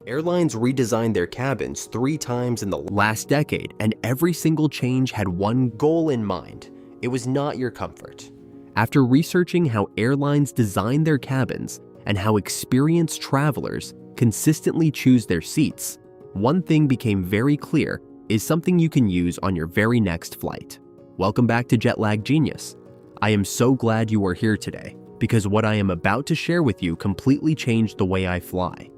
Airlines redesigned their cabins 3 times in the last decade, and every single change had one goal in mind. It was not your comfort. After researching how airlines design their cabins and how experienced travelers consistently choose their seats, one thing became very clear is something you can use on your very next flight. Welcome back to Jet Lag Genius. I am so glad you are here today because what I am about to share with you completely changed the way I fly.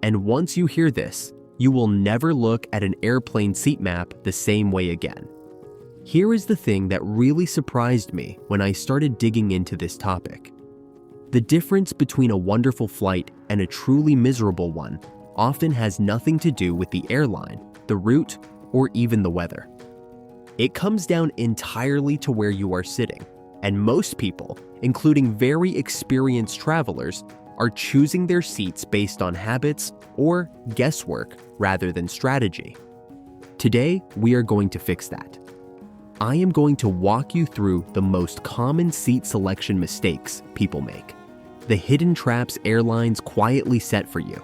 And once you hear this, you will never look at an airplane seat map the same way again. Here is the thing that really surprised me when I started digging into this topic. The difference between a wonderful flight and a truly miserable one often has nothing to do with the airline, the route, or even the weather. It comes down entirely to where you are sitting, and most people, including very experienced travelers, are choosing their seats based on habits or guesswork rather than strategy. Today, we are going to fix that. I am going to walk you through the most common seat selection mistakes people make, the hidden traps airlines quietly set for you,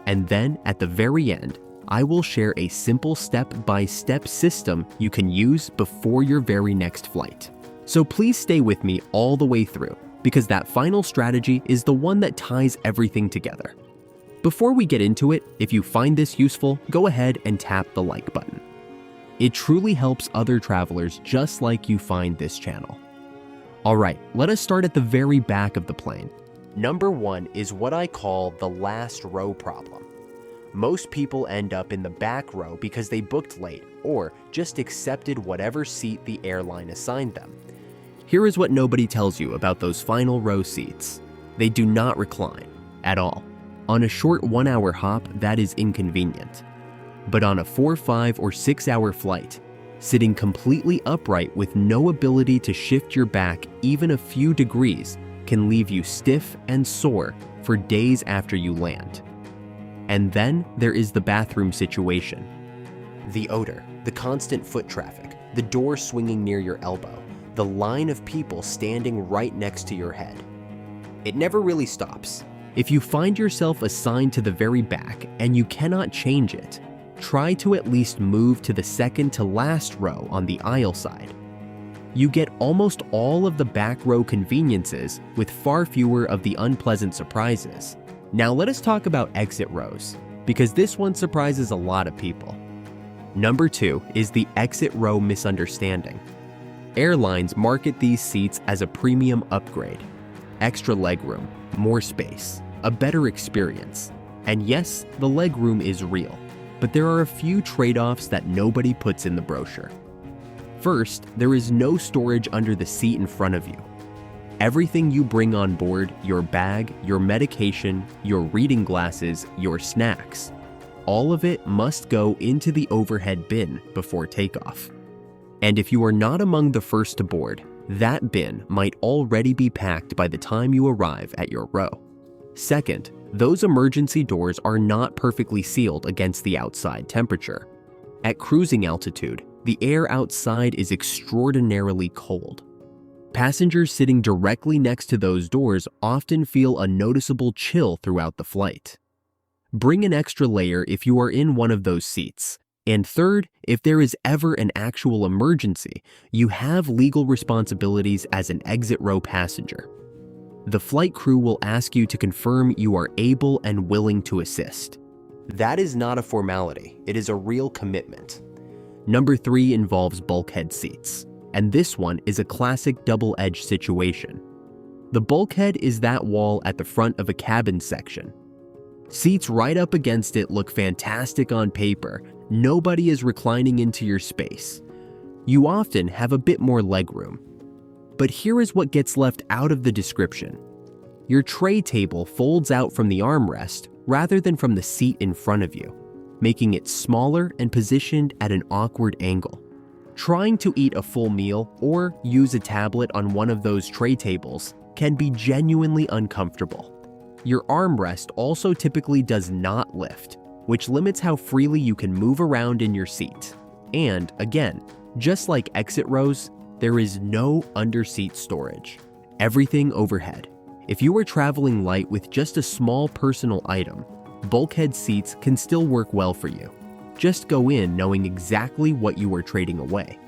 and then at the very end, I will share a simple step-by-step system you can use before your very next flight. So please stay with me all the way through, because that final strategy is the one that ties everything together. Before we get into it, if you find this useful, go ahead and tap the like button. It truly helps other travelers just like you find this channel. Alright, let us start at the very back of the plane. Number 1 is what I call the last row problem. Most people end up in the back row because they booked late or just accepted whatever seat the airline assigned them. Here is what nobody tells you about those final row seats. They do not recline at all. On a short 1-hour hop, that is inconvenient. But on a 4, 5, or 6-hour flight, sitting completely upright with no ability to shift your back even a few degrees can leave you stiff and sore for days after you land. And then there is the bathroom situation. The odor, the constant foot traffic, the door swinging near your elbow, the line of people standing right next to your head. It never really stops. If you find yourself assigned to the very back and you cannot change it, try to at least move to the second to last row on the aisle side. You get almost all of the back row conveniences with far fewer of the unpleasant surprises. Now let us talk about exit rows, because this one surprises a lot of people. Number 2 is the exit row misunderstanding. Airlines market these seats as a premium upgrade. Extra legroom, more space, a better experience. And yes, the legroom is real, but there are a few trade-offs that nobody puts in the brochure. First, there is no storage under the seat in front of you. Everything you bring on board, your bag, your medication, your reading glasses, your snacks, all of it must go into the overhead bin before takeoff. And if you are not among the first to board, that bin might already be packed by the time you arrive at your row. Second, those emergency doors are not perfectly sealed against the outside temperature. At cruising altitude, the air outside is extraordinarily cold. Passengers sitting directly next to those doors often feel a noticeable chill throughout the flight. Bring an extra layer if you are in one of those seats. And third, if there is ever an actual emergency, you have legal responsibilities as an exit row passenger. The flight crew will ask you to confirm you are able and willing to assist. That is not a formality, it is a real commitment. Number 3 involves bulkhead seats, and this one is a classic double-edged situation. The bulkhead is that wall at the front of a cabin section. Seats right up against it look fantastic on paper. Nobody is reclining into your space. You often have a bit more legroom. But here is what gets left out of the description. Your tray table folds out from the armrest rather than from the seat in front of you, making it smaller and positioned at an awkward angle. Trying to eat a full meal or use a tablet on one of those tray tables can be genuinely uncomfortable. Your armrest also typically does not lift, which limits how freely you can move around in your seat. And again, just like exit rows, there is no underseat storage. Everything overhead. If you are traveling light with just a small personal item, bulkhead seats can still work well for you. Just go in knowing exactly what you are trading away.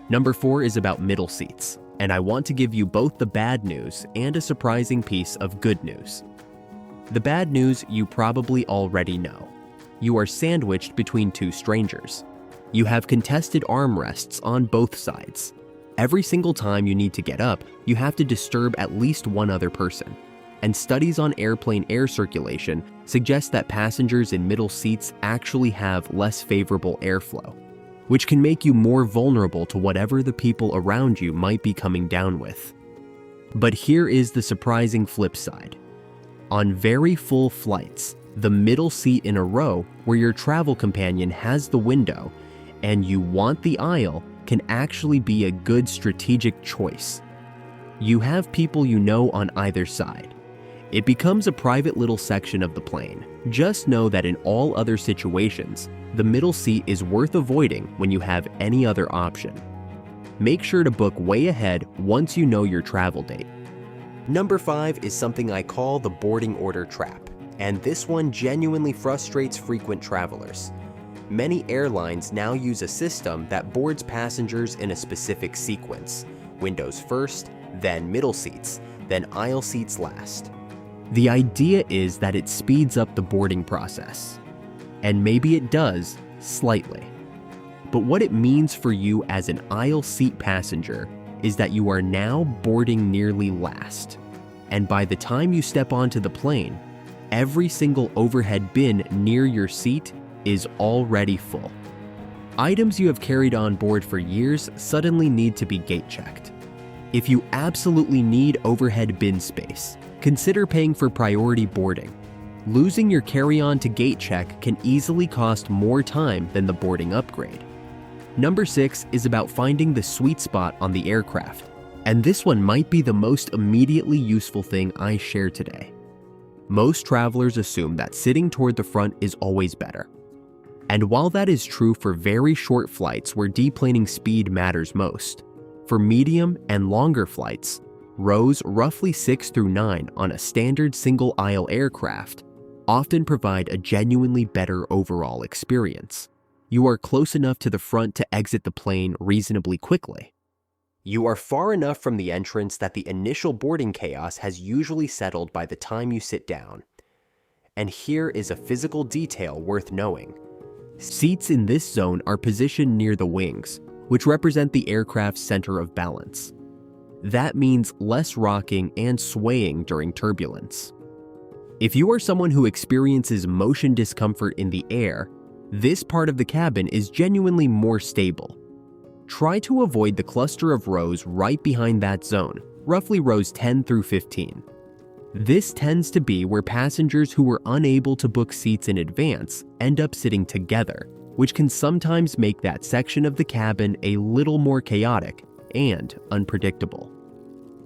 Number 4 is about middle seats, and I want to give you both the bad news and a surprising piece of good news. The bad news you probably already know. You are sandwiched between two strangers. You have contested armrests on both sides. Every single time you need to get up, you have to disturb at least one other person. And studies on airplane air circulation suggest that passengers in middle seats actually have less favorable airflow, which can make you more vulnerable to whatever the people around you might be coming down with. But here is the surprising flip side. On very full flights, the middle seat in a row where your travel companion has the window and you want the aisle can actually be a good strategic choice. You have people you know on either side. It becomes a private little section of the plane. Just know that in all other situations, the middle seat is worth avoiding when you have any other option. Make sure to book way ahead once you know your travel date. Number 5 is something I call the boarding order trap, and this one genuinely frustrates frequent travelers. Many airlines now use a system that boards passengers in a specific sequence: windows first, then middle seats, then aisle seats last. The idea is that it speeds up the boarding process. And maybe it does, slightly. But what it means for you as an aisle seat passenger is that you are now boarding nearly last. And by the time you step onto the plane, every single overhead bin near your seat is already full. Items you have carried on board for years suddenly need to be gate checked. If you absolutely need overhead bin space, consider paying for priority boarding. Losing your carry-on to gate check can easily cost more time than the boarding upgrade. Number 6 is about finding the sweet spot on the aircraft, and this one might be the most immediately useful thing I share today. Most travelers assume that sitting toward the front is always better. And while that is true for very short flights where deplaning speed matters most, for medium and longer flights, rows roughly 6 through 9 on a standard single-aisle aircraft often provide a genuinely better overall experience. You are close enough to the front to exit the plane reasonably quickly. You are far enough from the entrance that the initial boarding chaos has usually settled by the time you sit down. And here is a physical detail worth knowing. Seats in this zone are positioned near the wings, which represent the aircraft's center of balance. That means less rocking and swaying during turbulence. If you are someone who experiences motion discomfort in the air, this part of the cabin is genuinely more stable. Try to avoid the cluster of rows right behind that zone, roughly rows 10 through 15. This tends to be where passengers who were unable to book seats in advance end up sitting together, which can sometimes make that section of the cabin a little more chaotic and unpredictable.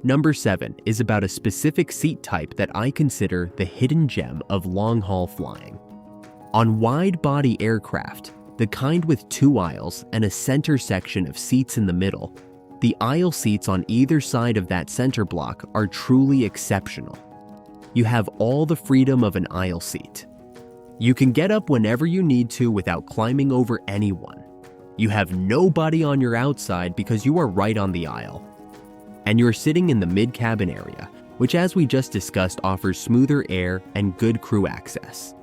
Number 7 is about a specific seat type that I consider the hidden gem of long-haul flying. On wide-body aircraft, the kind with 2 aisles and a center section of seats in the middle, the aisle seats on either side of that center block are truly exceptional. You have all the freedom of an aisle seat. You can get up whenever you need to without climbing over anyone. You have nobody on your outside because you are right on the aisle. And you're sitting in the mid-cabin area, which as we just discussed offers smoother air and good crew access.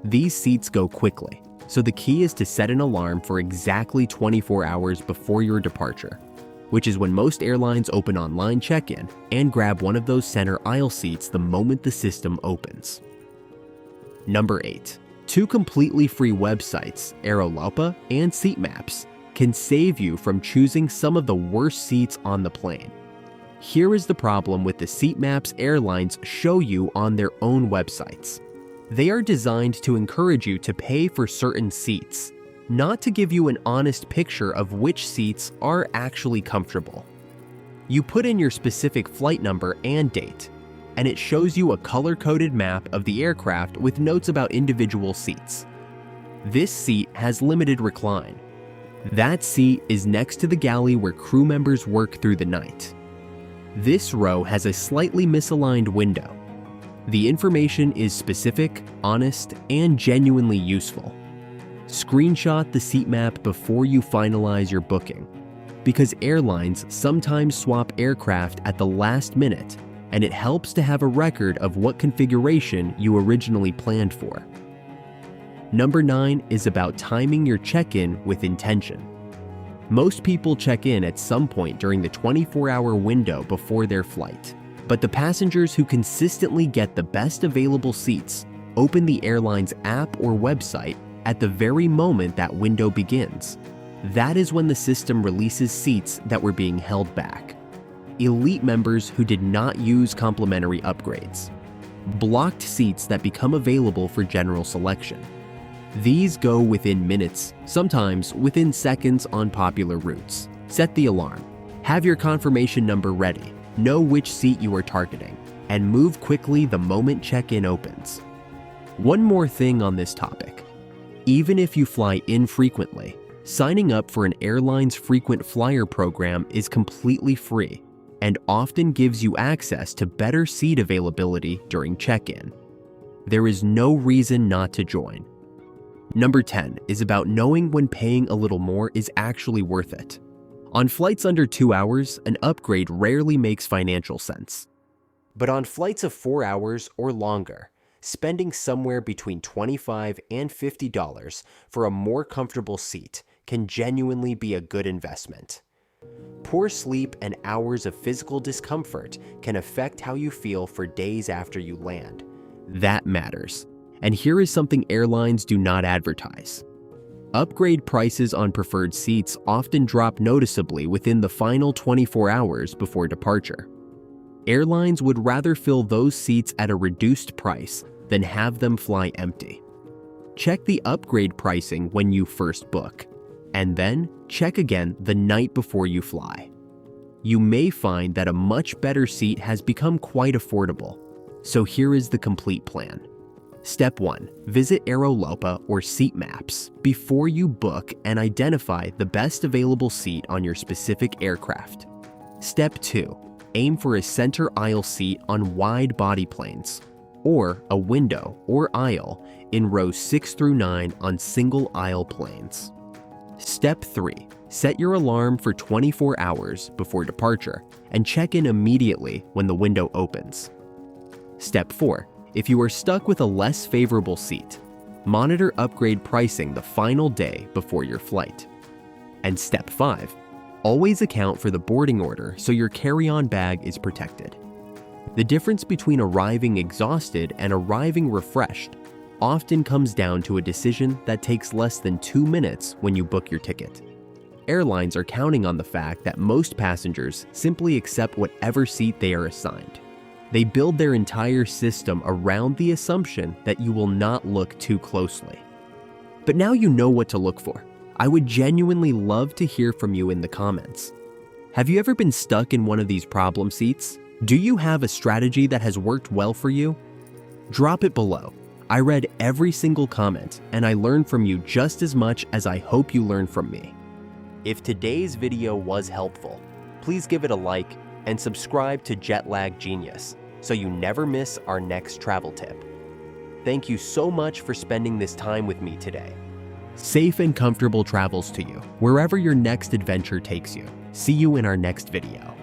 These seats go quickly, so the key is to set an alarm for exactly 24 hours before your departure, which is when most airlines open online check-in, and grab one of those center aisle seats the moment the system opens. Number 8. 2 completely free websites, Airline and Seat Maps, can save you from choosing some of the worst seats on the plane. Here is the problem with the seat maps airlines show you on their own websites. They are designed to encourage you to pay for certain seats, not to give you an honest picture of which seats are actually comfortable. You put in your specific flight number and date, and it shows you a color-coded map of the aircraft with notes about individual seats. This seat has limited recline. That seat is next to the galley where crew members work through the night. This row has a slightly misaligned window. The information is specific, honest, and genuinely useful. Screenshot the seat map before you finalize your booking, because airlines sometimes swap aircraft at the last minute, and it helps to have a record of what configuration you originally planned for. Number 9 is about timing your check-in with intention. Most people check in at some point during the 24-hour window before their flight, but the passengers who consistently get the best available seats open the airline's app or website at the very moment that window begins. That is when the system releases seats that were being held back. Elite members who did not use complimentary upgrades. Blocked seats that become available for general selection. These go within minutes, sometimes within seconds on popular routes. Set the alarm. Have your confirmation number ready. Know which seat you are targeting, and move quickly the moment check-in opens. One more thing on this topic. Even if you fly infrequently, signing up for an airline's frequent flyer program is completely free and often gives you access to better seat availability during check-in. There is no reason not to join. Number 10 is about knowing when paying a little more is actually worth it. On flights under 2 hours, an upgrade rarely makes financial sense. But on flights of 4 hours or longer, spending somewhere between $25 and $50 for a more comfortable seat can genuinely be a good investment. Poor sleep and hours of physical discomfort can affect how you feel for days after you land. That matters. And here is something airlines do not advertise. Upgrade prices on preferred seats often drop noticeably within the final 24 hours before departure. Airlines would rather fill those seats at a reduced price than have them fly empty. Check the upgrade pricing when you first book, and then check again the night before you fly. You may find that a much better seat has become quite affordable, so here is the complete plan. Step 1. Visit Aerolopa or Seat Maps before you book and identify the best available seat on your specific aircraft. Step 2. Aim for a center aisle seat on wide body planes, or a window or aisle in rows 6 through 9 on single aisle planes. Step 3. Set your alarm for 24 hours before departure and check in immediately when the window opens. Step 4. If you are stuck with a less favorable seat, monitor upgrade pricing the final day before your flight. And Step 5. Always account for the boarding order so your carry-on bag is protected. The difference between arriving exhausted and arriving refreshed often comes down to a decision that takes less than 2 minutes when you book your ticket. Airlines are counting on the fact that most passengers simply accept whatever seat they are assigned. They build their entire system around the assumption that you will not look too closely. But now you know what to look for. I would genuinely love to hear from you in the comments. Have you ever been stuck in one of these problem seats? Do you have a strategy that has worked well for you? Drop it below. I read every single comment, and I learned from you just as much as I hope you learned from me. If today's video was helpful, please give it a like and subscribe to Jetlag Genius so you never miss our next travel tip. Thank you so much for spending this time with me today. Safe and comfortable travels to you, wherever your next adventure takes you. See you in our next video.